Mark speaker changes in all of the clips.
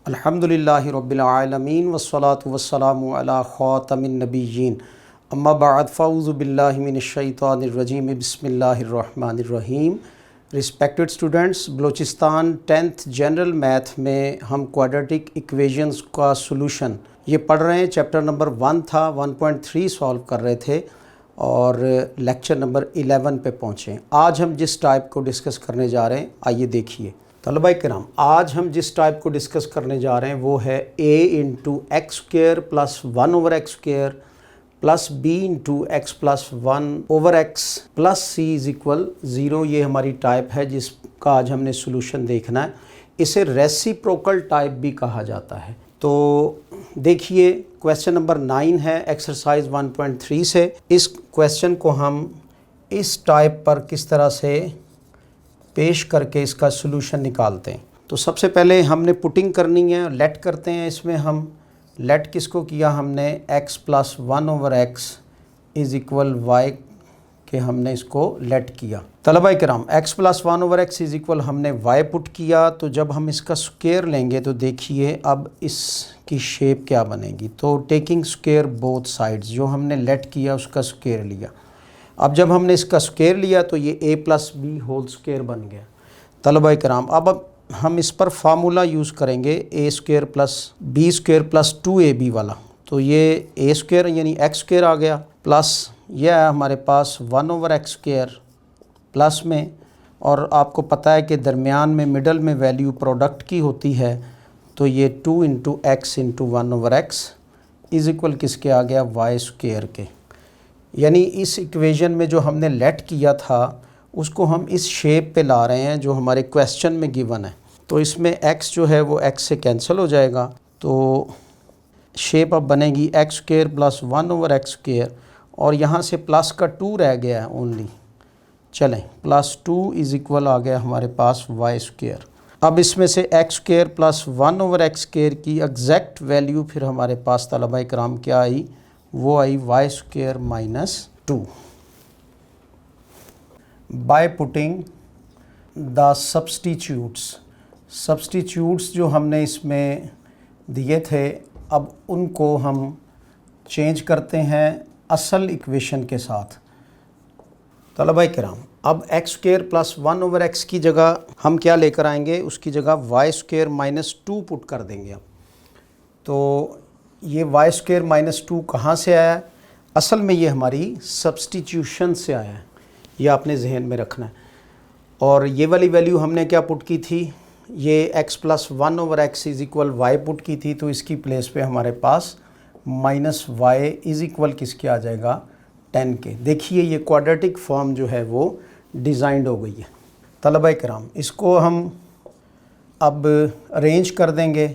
Speaker 1: अल्हम्दुलिल्लाहि रब्बिल आलमीन वस्सलातु वस्सलामु अला खातमिन नबिय्यीन अम्मा बाद फ़अऊज़ु बिल्लाहि मिनश शैतानिर रजीम बिस्मिल्लाहिर रहमानिर रहीम। Respected students, Balochistan 10th general math में हम क्वाड्रेटिक इक्वेशंस का सॉल्यूशन ये पढ़ रहे हैं। चैप्टर नंबर 1 था, 1.3 सॉल्व कर रहे थे और लेक्चर नंबर 11 पे पहुँचे। आज हम जिस टाइप को डिस्कस करने जा रहे हैं आइए देखिए। तलबा किराम, आज हम जिस टाइप को डिस्कस करने जा रहे हैं वो है a into x square plus 1 over x square plus b into x plus 1 over x plus c is equal 0। ये हमारी टाइप है जिसका आज हमने सोल्यूशन देखना है। इसे रेसिप्रोकल टाइप भी कहा जाता है। तो देखिए, क्वेश्चन नंबर 9 है एक्सरसाइज 1.3 से। इस क्वेश्चन को हम इस टाइप पर किस तरह से पेश करके इसका सॉल्यूशन निकालते हैं। तो सबसे पहले हमने पुटिंग करनी है, लेट करते हैं। इसमें हम लेट किसको किया, हमने x plus 1 over x is equal y के हमने इसको लेट किया। तलबा किराम, x plus 1 over x is equal हमने y पुट किया। तो जब हम इसका स्क्वायर लेंगे तो देखिए अब इसकी शेप क्या बनेगी। तो टेकिंग स्क्वायर बोथ साइड्स, जो हमने लेट किया उसका स्क्वायर लिया। अब जब हमने इसका स्क्वायर लिया तो ये a plus b whole square बन गया। तलबा किराम, अब हम इस पर फार्मूला यूज़ करेंगे a square plus b square plus 2ab वाला। तो ये a स्क्वायर यानी एक्स स्क्वायर आ गया प्लस यह है हमारे पास 1 ओवर एक्स स्क्वायर प्लस में, और आपको पता है कि दरमियान में मिडल में वैल्यू प्रोडक्ट की होती है। तो ये 2 into x into 1 over x is equal किसके आ गया, वाई स्क्वायर के। यानी इस इक्वेशन में जो हमने लेट किया था उसको हम इस शेप पे ला रहे हैं जो हमारे क्वेश्चन में गिवन है। तो इसमें x जो है वो x से कैंसिल हो जाएगा। तो शेप अब बनेगी x square plus 1 over x square, और यहाँ से प्लस का 2 रह गया है ओनली। चलें, प्लस 2 इज़ इक्वल आ गया हमारे पास वाई स्क्वायर। अब इसमें से x square plus 1 over x square की एग्जैक्ट वैल्यू फिर हमारे पास तलबा इकराम क्या आई, वो आई y square minus 2। By putting the substitutes जो हमने इसमें दिए थे, अब उनको हम चेंज करते हैं असल इक्वेशन के साथ। तलबा किराम, अब x square plus 1 over x की जगह हम क्या लेकर आएंगे, उसकी जगह वाई स्क्वायर माइनस 2 पुट कर देंगे। अब तो ये वाई स्क्वायर माइनस 2 कहाँ से आया है, असल में ये हमारी सब्सटीट्यूशन से आया है। ये आपने जहन में रखना है। और ये वाली वैल्यू हमने क्या पुट की थी, ये x plus 1 over x is equal y put की थी। तो इसकी प्लेस पे हमारे पास माइनस वाई इज़ इक्वल किसके आ जाएगा, 10 के। देखिए ये क्वाड्रेटिक फॉर्म जो है वो डिज़ाइंड हो गई है। तलबा किराम, इसको हम अब अरेंज कर देंगे।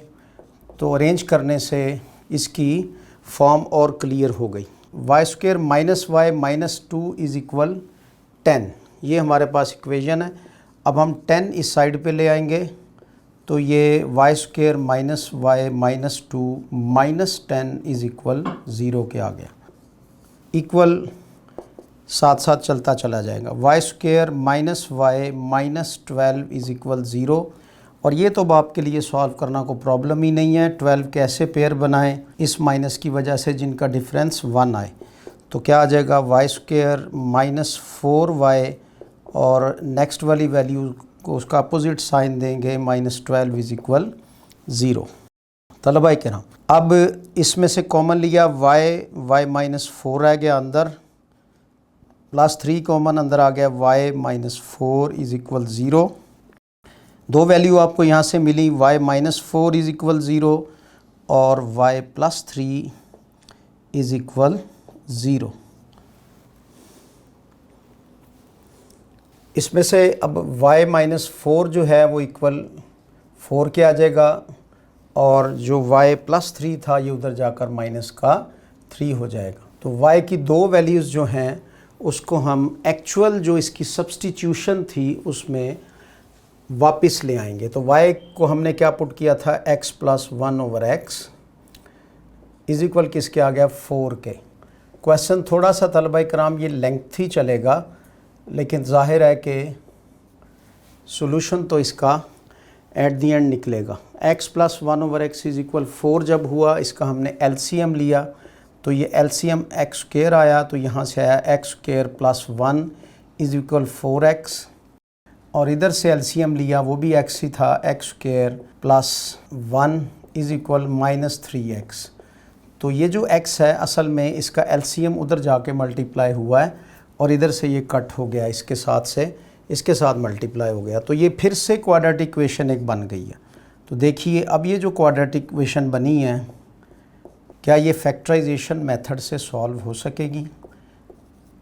Speaker 1: तो अरेंज करने से इसकी फॉर्म और क्लियर हो गई। Y square minus y minus 2 is equal 10, ये हमारे पास इक्वेशन है। अब हम 10 इस साइड पे ले आएंगे तो ये y square minus y minus 2 minus 10 is equal 0 के आ गया। इक्वल साथ साथ चलता चला जाएगा। Y square minus y minus 12 is equal 0। और ये तो आपके लिए सॉल्व करना को प्रॉब्लम ही नहीं है। 12 कैसे पेयर बनाएं इस माइनस की वजह से जिनका डिफरेंस 1 आए। तो क्या आ जाएगा, वाई स्क्वायर माइनस 4y, और नेक्स्ट वाली वैल्यू को उसका अपोजिट साइन देंगे, माइनस 12 इज़ इक्वल 0। तलबा किराम, अब इसमें से कॉमन लिया y माइनस 4 रह गया अंदर, प्लस 3 कॉमन अंदर आ गया, y माइनस 4 इज़ इक्वल 0। दो वैल्यू आपको यहाँ से मिली, y माइनस 4 इज़ इक्वल 0 और y प्लस 3 इज़ इक्वल 0। इसमें से अब y माइनस 4 जो है वो इक्वल 4 के आ जाएगा, और जो y प्लस 3 था ये उधर जाकर माइनस का 3 हो जाएगा। तो y की दो वैल्यूज़ जो हैं उसको हम एक्चुअल जो इसकी सब्सटीट्यूशन थी उसमें वापस ले आएंगे। तो y को हमने क्या पुट किया था, x plus 1 over x is equal किसके आ गया, 4 के। क्वेश्चन थोड़ा सा तलबा इकराम ये लेंथी चलेगा, लेकिन ज़ाहिर है कि सॉल्यूशन तो इसका एट दी एंड निकलेगा x plus 1/x is equal 4 जब हुआ, इसका हमने LCM लिया तो ये LCM x स्क्वायर आया, तो यहाँ से आया x square plus 1 is equal 4x, और इधर से LCM लिया वो भी x ही था, x square plus 1 is equal -3x। तो ये जो x है असल में इसका LCM उधर जाके मल्टीप्लाई हुआ है और इधर से ये कट हो गया, इसके साथ मल्टीप्लाई हो गया, तो ये फिर से क्वाड्रेटिक इक्वेशन एक बन गई है। तो देखिए अब ये जो क्वाड्रेटिक इक्वेशन बनी है, क्या ये फैक्टराइजेशन मेथड से सॉल्व हो सकेगी?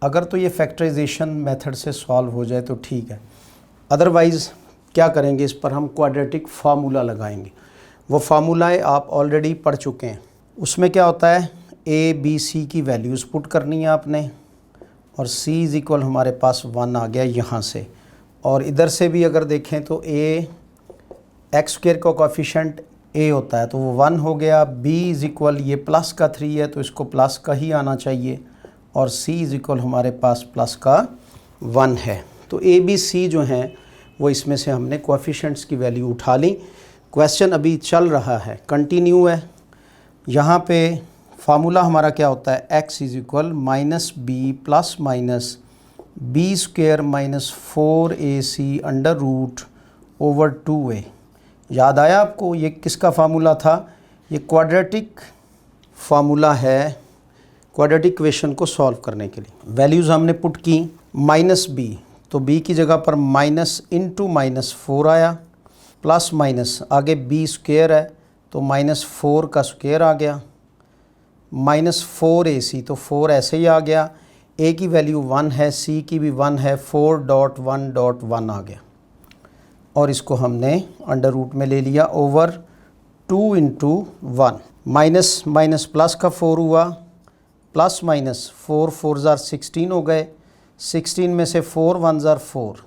Speaker 1: अगर तो ये फैक्टराइजेशन मेथड से सॉल्व हो जाए तो ठीक है, अदरवाइज़ क्या करेंगे, इस पर हम क्वाड्रेटिक फार्मूला लगाएंगे। वो फार्मूलाएँ आप ऑलरेडी पढ़ चुके हैं। उसमें क्या होता है, A, B, C की वैल्यूज़ पुट करनी है आपने, और C इज़ इक्वल हमारे पास 1 आ गया यहाँ से, और इधर से भी अगर देखें तो x स्क्वायर का कोएफिशिएंट a होता है तो वो 1 हो गया। b इज़ इक्वल ये प्लस का 3 है तो इसको प्लस का ही आना चाहिए, और c इज़ इक्वल हमारे पास प्लस का 1 है। तो a, b, c जो हैं वो इसमें से हमने कोएफिशिएंट्स की वैल्यू उठा ली। क्वेश्चन अभी चल रहा है, कंटिन्यू है। यहाँ पे फार्मूला हमारा क्या होता है, x is equal -b plus minus b square minus 4ac under root over 2a। याद आया आपको ये किसका फार्मूला था? ये क्वाड्रेटिक फार्मूला है क्वाड्रेटिक इक्वेशन को सॉल्व करने के लिए। वैल्यूज़ हमने पुट की, -b तो b की जगह पर माइनस इंटू -4 आया, प्लस माइनस आगे b स्क्वायर है तो -4 का स्क्वायर आ गया, -4ac तो 4 ऐसे ही आ गया, a की वैल्यू 1 है, c की भी 1 है, 4.1.1 आ गया, और इसको हमने अंडर रूट में ले लिया over 2 into 1। Minus minus plus का 4 हुआ, प्लस माइनस 4 4 ज़ार 16 हो गए, 16 में से 4 1 ज़ार 4।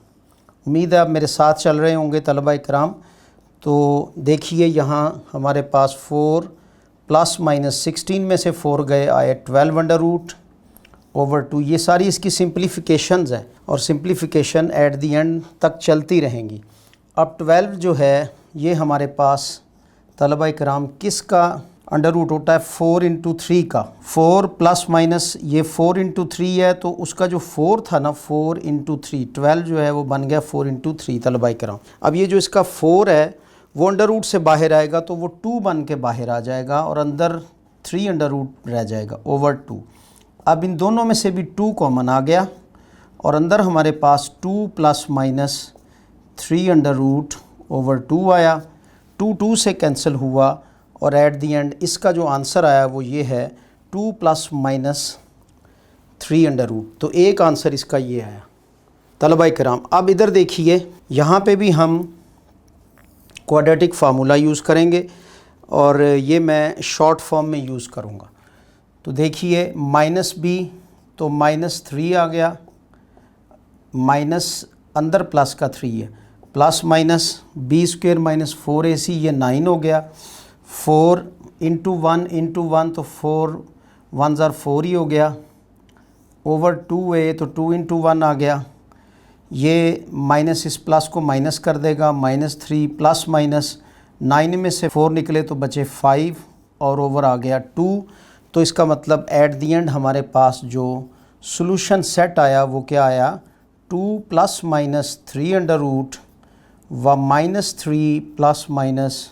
Speaker 1: उम्मीद है आप मेरे साथ चल रहे होंगे तलबा इकराम। तो देखिए यहाँ हमारे पास 4 प्लस माइनस 16 में से 4 गए, आए 12 अंडर रूट ओवर 2। ये सारी इसकी सिंप्लीफिकेशंस हैं और सिंप्लीफिकेशन एट दी एंड तक चलती रहेंगी। अब 12 जो है ये हमारे पास तलबा इकराम किसका अंडर रूट होता है, 4 इंटू 3 का। 4 प्लस माइनस ये 4 इंटू 3 है तो उसका जो 4 था ना, 4 इंटू 3, 12 जो है वो बन गया 4 इंटू 3 तलबा इकराम। अब ये जो इसका 4 है वो अंडर रूट से बाहर आएगा तो वो 2 बन के बाहर आ जाएगा और अंदर 3 अंडर रूट रह जाएगा ओवर 2। अब इन दोनों में से भी 2 कॉमन आ गया और अंदर हमारे पास 2 plus minus 3 under root over 2 आया। 2 से कैंसिल हुआ और एट दी एंड इसका जो आंसर आया वो ये है 2 प्लस माइनस 3 अंडर रूट। तो एक आंसर इसका ये आया तलबा इकराम। अब इधर देखिए यहाँ पे भी हम क्वाड्रेटिक फार्मूला यूज़ करेंगे और ये मैं शॉर्ट फॉर्म में यूज़ करूँगा। तो देखिए -b तो -3 आ गया, माइनस अंदर प्लस का 3 है, plus minus b square minus 4ac ये 9 हो गया। 4 इंटू 1 तो 4 1 ज़ार 4 ही हो गया ओवर 2a तो 2 इंटू 1 आ गया। ये माइनस इस प्लस को माइनस कर देगा, -3 प्लस माइनस 9 में से 4 निकले तो बचे 5 और ओवर आ गया 2। तो इसका मतलब एट दी एंड हमारे पास जो सॉल्यूशन सेट आया वो क्या आया, 2 प्लस माइनस 3 अंडर रूट व -3 plus minus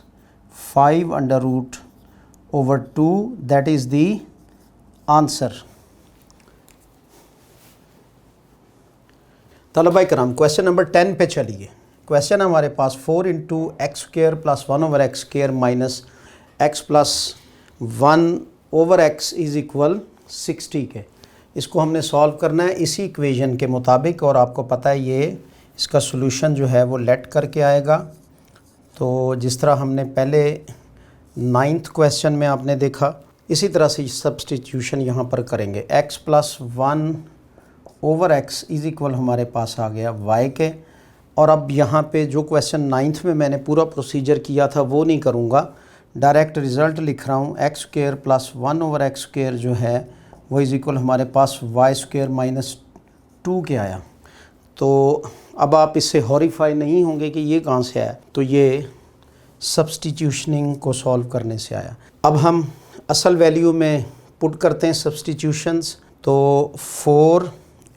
Speaker 1: 5 under root over 2, that is the answer. तलबा करम क्वेश्चन नंबर 10 पे चलिए। क्वेश्चन हमारे पास 4 into x square plus 1 over x square minus x plus 1 over x is equal 60 के। इसको हमने सॉल्व करना है इसी इक्वेशन के मुताबिक और आपको पता है ये इसका सॉल्यूशन जो है वो लेट करके आएगा। तो जिस तरह हमने पहले 9th क्वेश्चन में आपने देखा इसी तरह से सब्सटीट्यूशन यहाँ पर करेंगे। x plus 1 over x is equal हमारे पास आ गया y के। और अब यहाँ पे जो क्वेश्चन 9th में मैंने पूरा प्रोसीजर किया था वो नहीं करूँगा, डायरेक्ट रिज़ल्ट लिख रहा हूँ। X square plus 1 over x square जो है वो इज़ इक्वल हमारे पास वाई स्क्र माइनस 2 के आया। तो अब आप इससे हॉरीफाई नहीं होंगे कि ये कहाँ से आया। तो ये सब्सटीट्यूशनिंग को सॉल्व करने से आया। अब हम असल वैल्यू में पुट करते हैं सब्सटीट्यूशंस। तो 4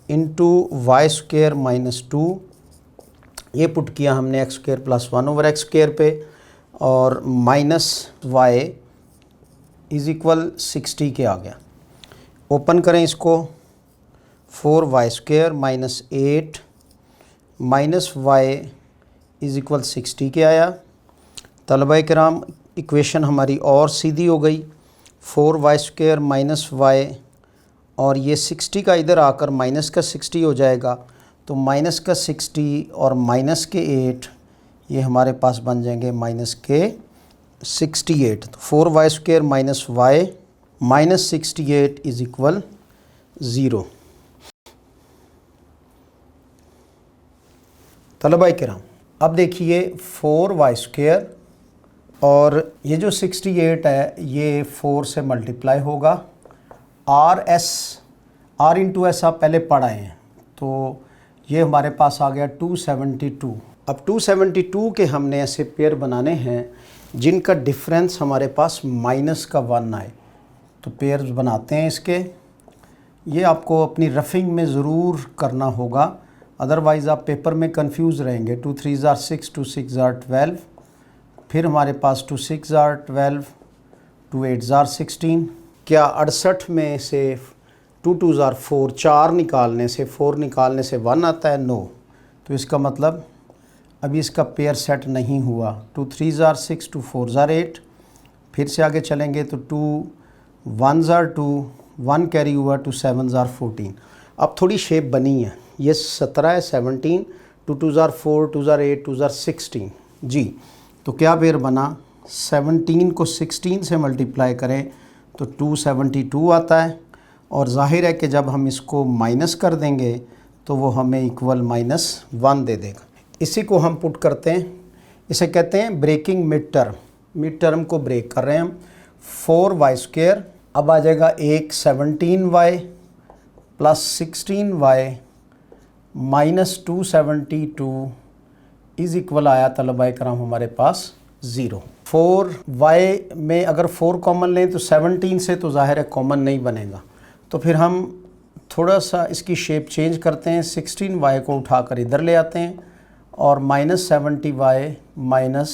Speaker 1: इंटू वाई स्क्वेयर माइनस 2, ये पुट किया हमने x square plus 1 over x square पे, और माइनस वाई इज़ इक्वल 60 के आ गया। ओपन करें इसको, 4 y square minus 8 minus y is equal 60 के आया। तलबा किराम इक्वेशन हमारी और सीधी हो गई, 4 वाई स्क्वेयर माइनस वाई, और ये 60 का इधर आकर माइनस का 60 हो जाएगा। तो माइनस का 60 और माइनस के 8 ये हमारे पास बन जाएंगे माइनस के 68। तो 4 y square minus y minus 68 is equal 0। तलबा किराम अब देखिए 4 वाई स्क्वेयर और ये जो 68 है ये 4 से मल्टीप्लाई होगा। आर इंटू एस आप पहले पढ़ आए हैं, तो ये हमारे पास आ गया 272। अब 272 के हमने ऐसे पेयर बनाने हैं जिनका डिफरेंस हमारे पास माइनस का 1 आए। तो पेयर्स बनाते हैं इसके। ये आपको अपनी रफिंग में ज़रूर करना होगा, अदरवाइज़ आप पेपर में कंफ्यूज रहेंगे। 2 3 आर 6, 2 6 आर 12, फिर हमारे पास 2 6 आर 12, 2 8 आर 16। क्या 68 में से 2 2 आर 4, 4 निकालने से 4 निकालने से 1 आता है? नो। तो इसका मतलब अभी इसका पेयर सेट नहीं हुआ। 2 3 आर 6, 2 4 आर 8, फिर से आगे चलेंगे तो 2 1 आर 2, 1 कैरी हुआ, 2 7 आर 14। अब थोड़ी शेप बनी है, ये 17 है 17, 2 2 आर 4, 2 आर 8, 2 आर 16 जी। तो क्या पेयर बना? 17 को 16 से मल्टीप्लाई करें तो 272 आता है, और जाहिर है कि जब हम इसको माइनस कर देंगे तो वो हमें इक्वल -1 दे देगा। इसी को हम पुट करते हैं, इसे कहते हैं breaking mid term. Mid term को ब्रेक कर रहे हैं हम। 4 वाई स्क्वेयर अब आ जाएगा एक 17 y plus 16 y minus 272 is equal आया तलबा कराम हमारे पास 0। 4 वाई में अगर 4 कॉमन लें तो 17 से तो ज़ाहिर है कॉमन नहीं बनेगा, तो फिर हम थोड़ा सा इसकी शेप चेंज करते हैं। 16 वाई को उठाकर इधर ले आते हैं और -70 वाई माइनस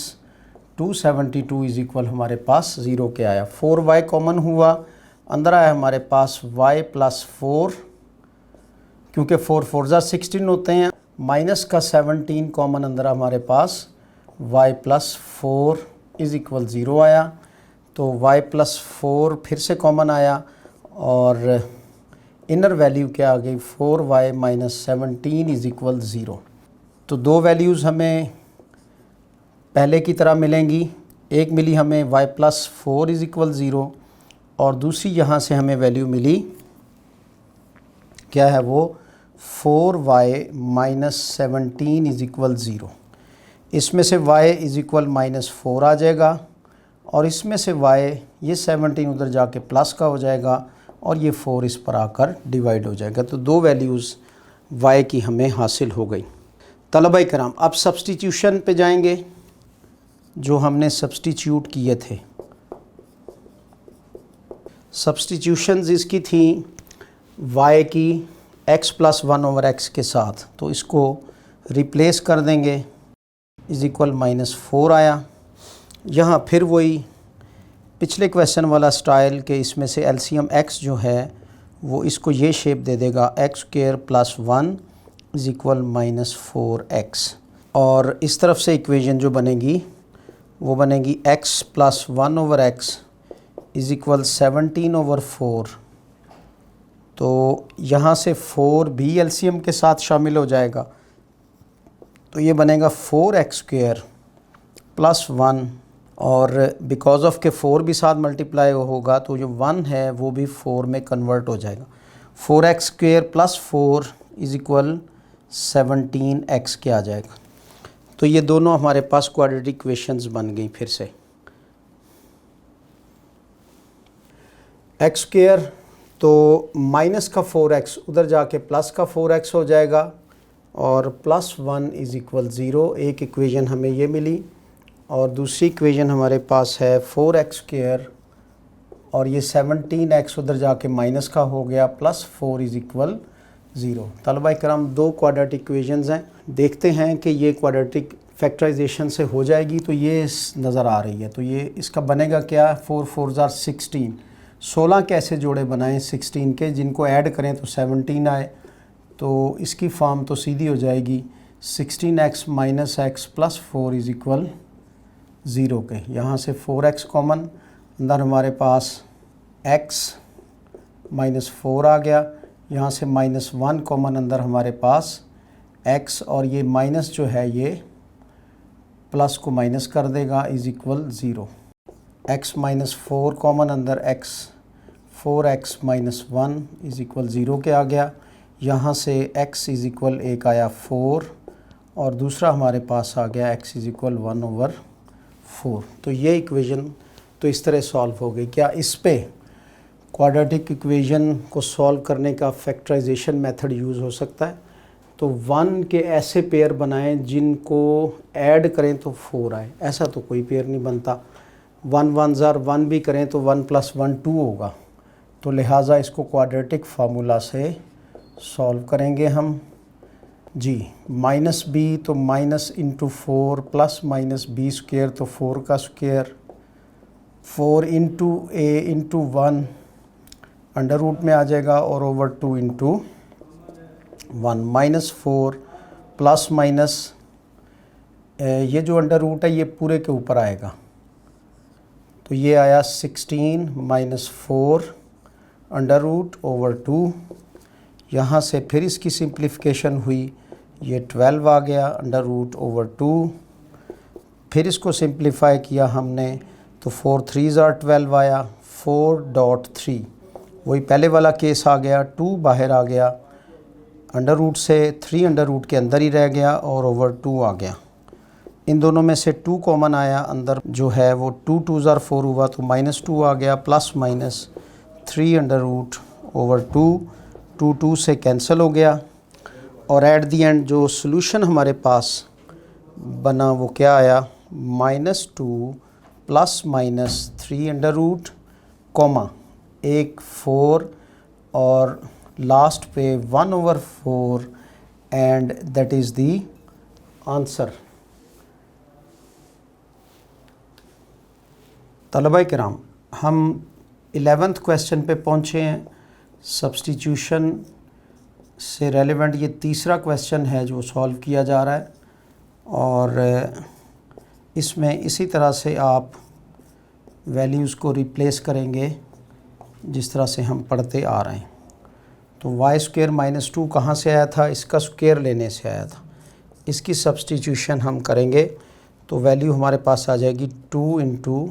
Speaker 1: 272 इज़ इक्वल हमारे पास 0 के आया। 4 वाई कॉमन हुआ, अंदर आया हमारे पास y प्लस 4, क्योंकि 4 4 16 होते हैं, माइनस का 17 कॉमन अंदर हमारे पास y प्लस 4 इज़ इक्वल 0 आया। तो y प्लस 4 फिर से कॉमन आया और इनर वैल्यू क्या आ गई? 4y minus 17 is equal 0। तो दो वैल्यूज़ हमें पहले की तरह मिलेंगी। एक मिली हमें y प्लस 4 इज़ इक्वल 0, और दूसरी यहाँ से हमें वैल्यू मिली, क्या है वो? 4y minus 17 is equal 0। इसमें से y इज़ इक्वल -4 आ जाएगा, और इसमें से y ये 17 उधर जाके प्लस का हो जाएगा, और ये 4 इस पर आकर डिवाइड हो जाएगा। तो दो वैल्यूज़ y की हमें हासिल हो गई। तलबा कराम अब सब्सटीट्यूशन पे जाएंगे, जो हमने सब्सटीट्यूट किए थे। सब्सटीट्यूशंस इसकी थी y की x प्लस 1 ओवर x के साथ, तो इसको रिप्लेस कर देंगे, इज़ इक्वल -4 आया। यहाँ फिर वही पिछले क्वेश्चन वाला स्टाइल के इसमें से एलसीएम x जो है वो इसको ये शेप दे देगा, x square plus 1 is equal -4x, और इस तरफ से इक्वेशन जो बनेगी वो बनेगी x plus 1 over x is equal 17 over 4। तो यहाँ से 4 भी एलसीएम के साथ शामिल हो जाएगा, तो ये बनेगा 4x स्क्वायर प्लस 1, और बिकॉज ऑफ के 4 भी साथ मल्टीप्लाई होगा तो जो 1 है वो भी 4 में कन्वर्ट हो जाएगा। 4x square plus 4 is equal 17x के आ जाएगा। तो ये दोनों हमारे पास क्वाड्रेटिक इक्वेशंस बन गई। फिर से x स्क्वायर तो माइनस का 4x उधर जाके प्लस का 4x हो जाएगा, और प्लस 1 इज़ इक्वल 0। एक इक्वेशन हमें ये मिली, और दूसरी इक्वेशन हमारे पास है 4x² और ये 17x उधर जाके माइनस का हो गया प्लस 4 इज़ इक्वल 0। तलबा करम दो क्वाड्रेटिक इक्वेशंस हैं, देखते हैं कि ये क्वाड्रेटिक फैक्टराइजेशन से हो जाएगी तो ये नज़र आ रही है। तो ये इसका बनेगा क्या, 4 4 16। 16 कैसे जोड़े बनाएं 16 के, जिनको ऐड करें तो 17 आए, तो इसकी फॉर्म तो सीधी हो जाएगी 16x minus x plus 4 is equal 0 के। यहाँ से 4x कॉमन, अंदर हमारे पास x माइनस 4 आ गया, यहाँ से -1 कॉमन, अंदर हमारे पास x और ये माइनस जो है ये प्लस को माइनस कर देगा is equal 0। x minus 4 common, अंदर x 4x minus 1 is equal 0 के आ गया। यहाँ से x इज़ इक्वल एक आया 4 और दूसरा हमारे पास आ गया x इज़ इक्वल 1/4। तो ये इक्वेशन तो इस तरह सॉल्व हो गई। क्या इस पे क्वाड्रेटिक इक्वेशन को सॉल्व करने का फैक्टराइजेशन मेथड यूज़ हो सकता है? तो 1 के ऐसे पेयर बनाएं जिनको ऐड करें तो 4 आए, ऐसा तो कोई पेयर नहीं बनता। 1 1 1 भी करें तो 1 + 1 2 होगा, तो लिहाजा इसको क्वाड्रेटिक फार्मूला से सॉल्व करेंगे हम जी। -b तो minus into 4 plus minus b² तो 4 का square, 4 into a into 1 under root में आ जाएगा और ओवर 2 इंटू 1 -4 प्लस माइनस ये जो अंडर रूट है ये पूरे के ऊपर आएगा, तो ये आया 16 -4 अंडर रूट ओवर 2। यहाँ से फिर इसकी सिंप्लीफिकेशन हुई, ये 12 आ गया अंडर रूट ओवर 2। फिर इसको सिंप्लीफाई किया हमने तो 4 3 12 आया, 4.3 वही पहले वाला केस आ गया, 2 बाहर आ गया अंडर रूट से, 3 अंडर रूट के अंदर ही रह गया और ओवर 2 आ गया। इन दोनों में से 2 कॉमन आया, अंदर जो है वो 2 2 4 हुआ तो -2 आ गया, plus minus 3 under root over 2, 2 2 से कैंसिल हो गया और एट दी एंड जो सॉल्यूशन हमारे पास बना वो क्या आया, -2 plus minus 3 under root comma एक 4 और लास्ट पे 1/4 and that is the answer. तलबा किराम हम 11th क्वेश्चन पे पहुँचे हैं। सब्स्टिट्यूशन से रेलेवेंट ये तीसरा क्वेश्चन है जो सॉल्व किया जा रहा है और इसमें इसी तरह से आप वैल्यूज़ को रिप्लेस करेंगे जिस तरह से हम पढ़ते आ रहे हैं। तो y² -2 कहाँ से आया था, इसका स्क्वायर लेने से आया था। इसकी सब्स्टिट्यूशन हम करेंगे तो वैल्यू हमारे पास आ जाएगी 2 ×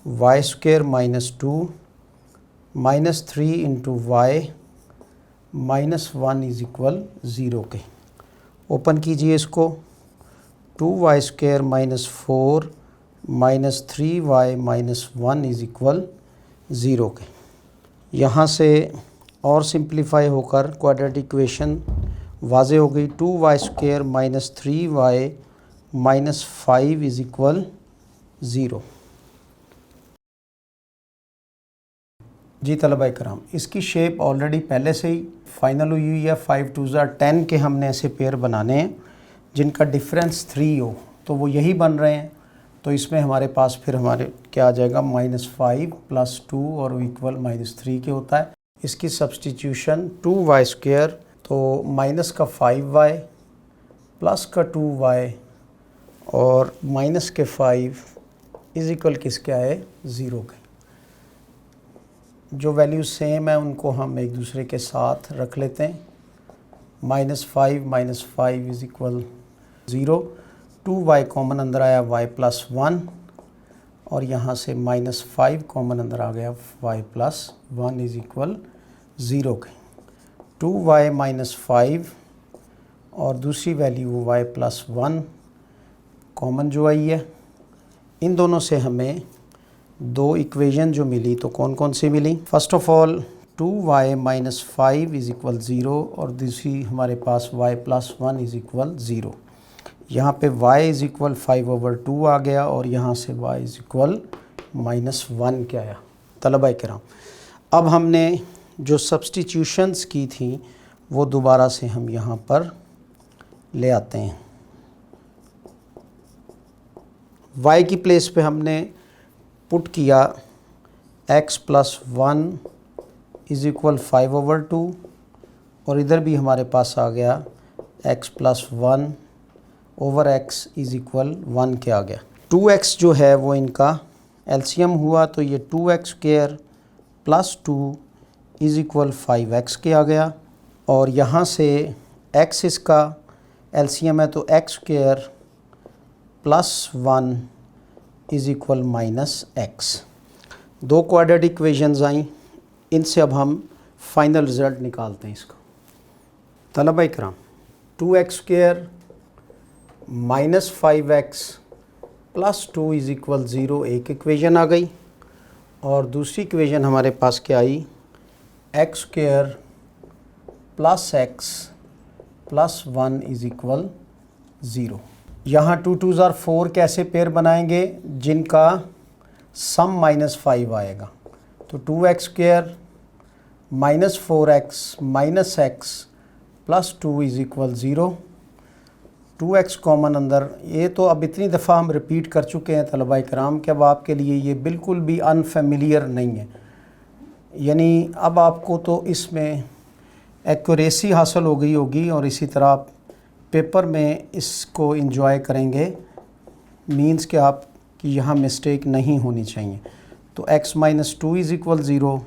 Speaker 1: y² -2 -3 × y -1 इज़ इक्वल 0 के। ओपन कीजिए इसको, 2y² -4 -3y -1 इज़ इक्वल 0 के। यहाँ से और सिंप्लीफाई होकर क्वाड्रेटिक इक्वेशन वाज़े हो गई, 2y² -3y -5 इज़ इक्वल 0। जी तलबा कराम, इसकी शेप ऑलरेडी पहले से ही फाइनल हुई हुई है। 5 2 10 के हमने ऐसे पेयर बनाने हैं जिनका डिफरेंस 3 हो, तो वो यही बन रहे हैं। तो इसमें हमारे पास फिर हमारे क्या आ जाएगा, -5 + 2 और इक्वल -3 के होता है। इसकी सब्स्टिट्यूशन 2y² तो माइनस का 5y प्लस का 2y और माइनस के 5 इज़ इक्वल किसके आए, 0 के। जो वैल्यू सेम है उनको हम एक दूसरे के साथ रख लेते हैं। -5 - 5 इज़ इक्वल 0, 2y कॉमन अंदर आया y + 1 और यहाँ से -5 कॉमन अंदर आ गया y + 1 इज़ इक्वल 0 के। 2y - 5 और दूसरी वैल्यू y + 1 कॉमन जो आई है, इन दोनों से हमें दो इक्वेशन जो मिली तो कौन कौन सी मिली। First of all 2y - 5 is equal 0 और दूसरी हमारे पास y + 1 इज़ इक्वल 0। यहाँ पे y इज़ इक्वल 5/2 आ गया और यहाँ से y इज़ इक्वल -1 क्या आया। तलबा किराम, अब हमने जो सब्स्टिट्यूशंस की थी वो दोबारा से हम यहाँ पर ले आते हैं। y की प्लेस पे हमने पुट किया x + 1 इज़ इक्वल 5/2 और इधर भी हमारे पास आ गया x + 1 over x is equal 1 क्या आ गया। 2x जो है वो इनका एलसीएम हुआ तो ये 2x² + 2 इज़ इक्वल 5x के आ गया और यहाँ से x इसका एलसीएम है तो x² + 1 इज़ इक्वल -x। दो क्वाड्रेटिक इक्वेशंस आई, इनसे अब हम फाइनल रिज़ल्ट निकालते हैं इसका। तलबा इकराम, 2x² -5x + 2 इज़ इक्वल 0 एक इक्वेशन आ गई और दूसरी इक्वेशन हमारे पास क्या आई, x² + x + 1 इज़ इक्वल 0। यहाँ 2 2s are 4 कैसे पेयर बनाएंगे, जिनका सम -5 आएगा। तो 2x² -4x - x + 2 is equal 0। 2x common अंदर, ये तो अब इतनी दफ़ा हम रिपीट कर चुके हैं तलबा इकराम कि अब आपके लिए ये बिल्कुल भी अनफेमिलियर नहीं है। यानी अब आपको तो इसमें एक्यूरेसी हासिल हो गई होगी और इसी तरह आप पेपर में इसको इंजॉय करेंगे। मींस कि आप कि यहाँ मिस्टेक नहीं होनी चाहिए। तो x - 2 इज़ इक्वल 0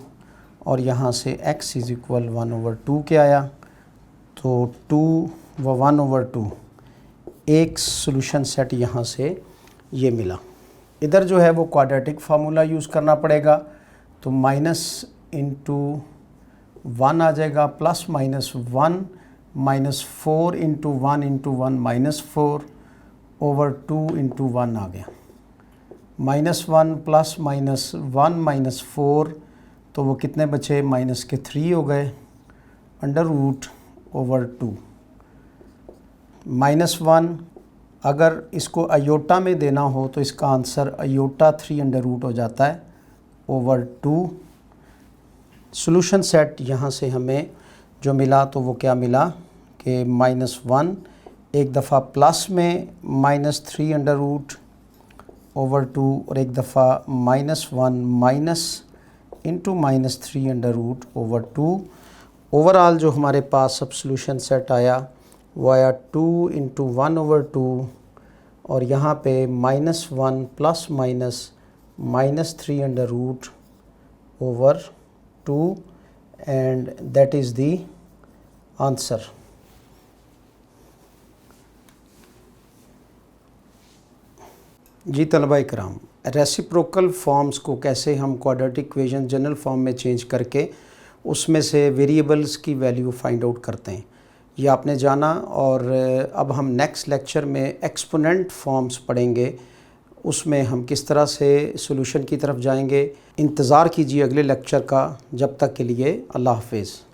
Speaker 1: और यहाँ से x इज़ इक्वल 1/2 के आया। तो 2 व 1/2 एक सॉल्यूशन सेट यहाँ से ये मिला। इधर जो है वो क्वाड्रेटिक फार्मूला यूज़ करना पड़ेगा। तो -(1) आ जाएगा, +(1) -4 × 1 × 1 -4 ओवर 2 × 1 आ गया। -1 + -1 -4 तो वो कितने बचे, -3 हो गए, √/2। -1 अगर इसको अयोटा में देना हो तो इसका आंसर अयोटा3 हो जाता है ओवर 2। सॉल्यूशन सेट यहाँ से हमें जो मिला तो वो क्या मिला कि -1 एक दफ़ा प्लस में -3 ओवर 2 और एक दफ़ा -1 माइनस इंटू -3 ओवर 2। ओवरऑल जो हमारे पास सब सॉल्यूशन सेट आया वो आया 2 × 1/2 और यहाँ पे -1 ± -3 over 2 and that is the answer. जी तलबा इकराम, रेसिप्रोकल फॉर्म्स को कैसे हम क्वाड्रेटिक इक्वेशन जनरल फॉर्म में चेंज करके उसमें से वेरिएबल्स की वैल्यू फाइंड आउट करते हैं, ये आपने जाना। और अब हम नेक्स्ट लेक्चर में एक्सपोनेंट फॉर्म्स पढ़ेंगे, उसमें हम किस तरह से सॉल्यूशन की तरफ जाएंगे। इंतज़ार कीजिए अगले लेक्चर का। जब तक के लिए अल्लाह हाफ़िज़।